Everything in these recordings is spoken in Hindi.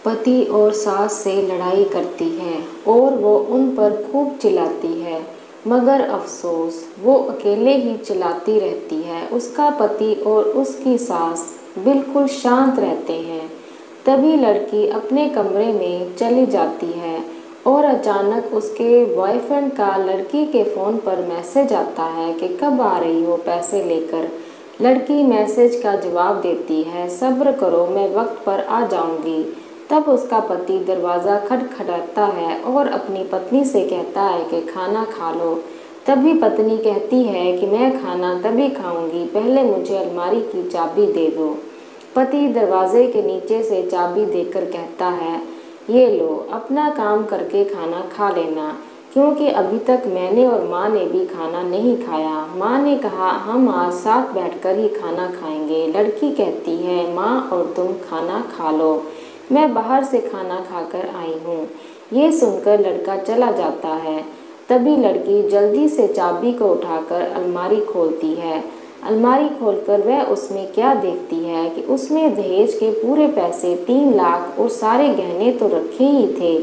पति और सास से लड़ाई करती है और वो उन पर खूब चिल्लाती है, मगर अफसोस वो अकेले ही चिल्लाती रहती है। उसका पति और उसकी सास बिल्कुल शांत रहते हैं। तभी लड़की अपने कमरे में चली जाती है और अचानक उसके बॉयफ्रेंड का लड़की के फ़ोन पर मैसेज आता है कि कब आ रही हो पैसे लेकर। लड़की मैसेज का जवाब देती है, सब्र करो, मैं वक्त पर आ जाऊंगी। तब उसका पति दरवाज़ा खटखटाता है और अपनी पत्नी से कहता है कि खाना खा लो। तभी पत्नी कहती है कि मैं खाना तभी खाऊंगी, पहले मुझे अलमारी की चाबी दे दो। पति दरवाजे के नीचे से चाबी देकर कहता है, ये लो, अपना काम करके खाना खा लेना, क्योंकि अभी तक मैंने और माँ ने भी खाना नहीं खाया। माँ ने कहा हम आज साथ बैठकर ही खाना खाएंगे। लड़की कहती है, माँ और तुम खाना खा लो, मैं बाहर से खाना खाकर आई हूँ। ये सुनकर लड़का चला जाता है। तभी लड़की जल्दी से चाबी को उठाकर अलमारी खोलती है। अलमारी खोलकर वह उसमें क्या देखती है कि उसमें दहेज के पूरे पैसे 3 लाख और सारे गहने तो रखे ही थे,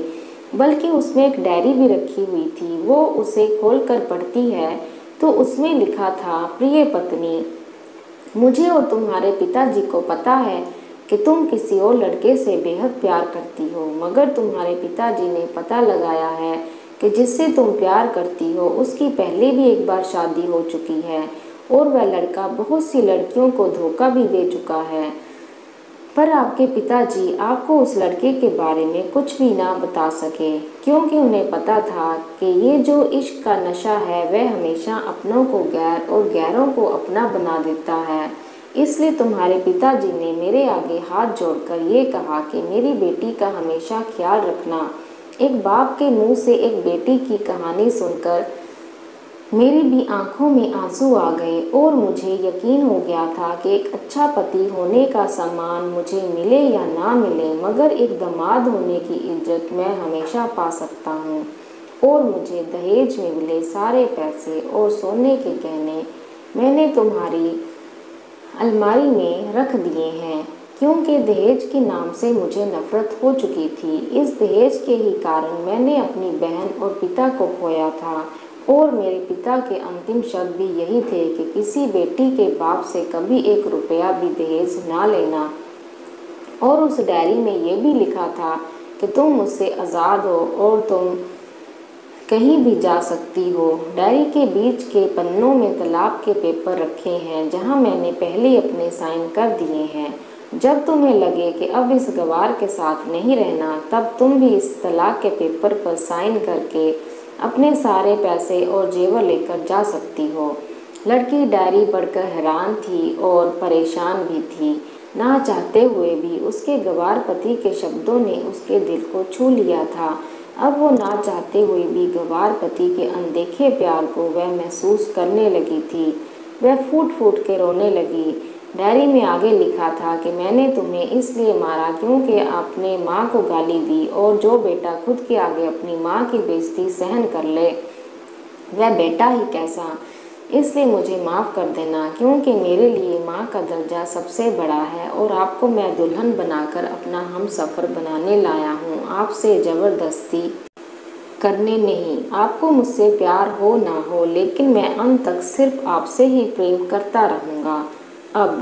बल्कि उसमें एक डायरी भी रखी हुई थी। वो उसे खोलकर पढ़ती है तो उसमें लिखा था, प्रिय पत्नी, मुझे और तुम्हारे पिताजी को पता है कि तुम किसी और लड़के से बेहद प्यार करती हो, मगर तुम्हारे पिताजी ने पता लगाया है कि जिससे तुम प्यार करती हो उसकी पहले भी एक बार शादी हो चुकी है और वह लड़का बहुत सी लड़कियों को धोखा भी दे चुका है। पर आपके पिताजी आपको उस लड़के के बारे में कुछ भी ना बता सके, क्योंकि उन्हें पता था कि ये जो इश्क का नशा है वह हमेशा अपनों को गैर और गैरों को अपना बना देता है। इसलिए तुम्हारे पिताजी ने मेरे आगे हाथ जोड़कर ये कहा कि मेरी बेटी का हमेशा ख्याल रखना। एक बाप के मुंह से एक बेटी की कहानी सुनकर मेरी भी आंखों में आंसू आ गए और मुझे यकीन हो गया था कि एक अच्छा पति होने का सम्मान मुझे मिले या ना मिले, मगर एक दामाद होने की इज्जत मैं हमेशा पा सकता हूँ। और मुझे दहेज में मिले सारे पैसे और सोने के गहने मैंने तुम्हारी अलमारी में रख दिए हैं, क्योंकि दहेज के नाम से मुझे नफरत हो चुकी थी। इस दहेज के ही कारण मैंने अपनी बहन और पिता को खोया था और मेरे पिता के अंतिम शब्द भी यही थे कि किसी बेटी के बाप से कभी 1 रुपया भी दहेज ना लेना। और उस डायरी में ये भी लिखा था कि तुम मुझसे आज़ाद हो और तुम कहीं भी जा सकती हो। डायरी के बीच के पन्नों में तलाक के पेपर रखे हैं, जहां मैंने पहले अपने साइन कर दिए हैं। जब तुम्हें लगे कि अब इस गवार के साथ नहीं रहना, तब तुम भी इस तलाक के पेपर पर साइन करके अपने सारे पैसे और जेवर लेकर जा सकती हो। लड़की डायरी पढ़कर हैरान थी और परेशान भी थी। ना चाहते हुए भी उसके गवार पति के शब्दों ने उसके दिल को छू लिया था। अब वो ना चाहते हुए भी गवार पति के अनदेखे प्यार को वह महसूस करने लगी थी। वह फूट फूट के रोने लगी। डायरी में आगे लिखा था कि मैंने तुम्हें इसलिए मारा क्योंकि आपने माँ को गाली दी, और जो बेटा खुद के आगे अपनी माँ की बेइज्जती सहन कर ले वह बेटा ही कैसा। इसलिए मुझे माफ़ कर देना, क्योंकि मेरे लिए माँ का दर्जा सबसे बड़ा है और आपको मैं दुल्हन बनाकर अपना हम सफ़र बनाने लाया हूँ, आपसे ज़बरदस्ती करने नहीं। आपको मुझसे प्यार हो ना हो, लेकिन मैं अंत तक सिर्फ आपसे ही प्रेम करता रहूँगा। अब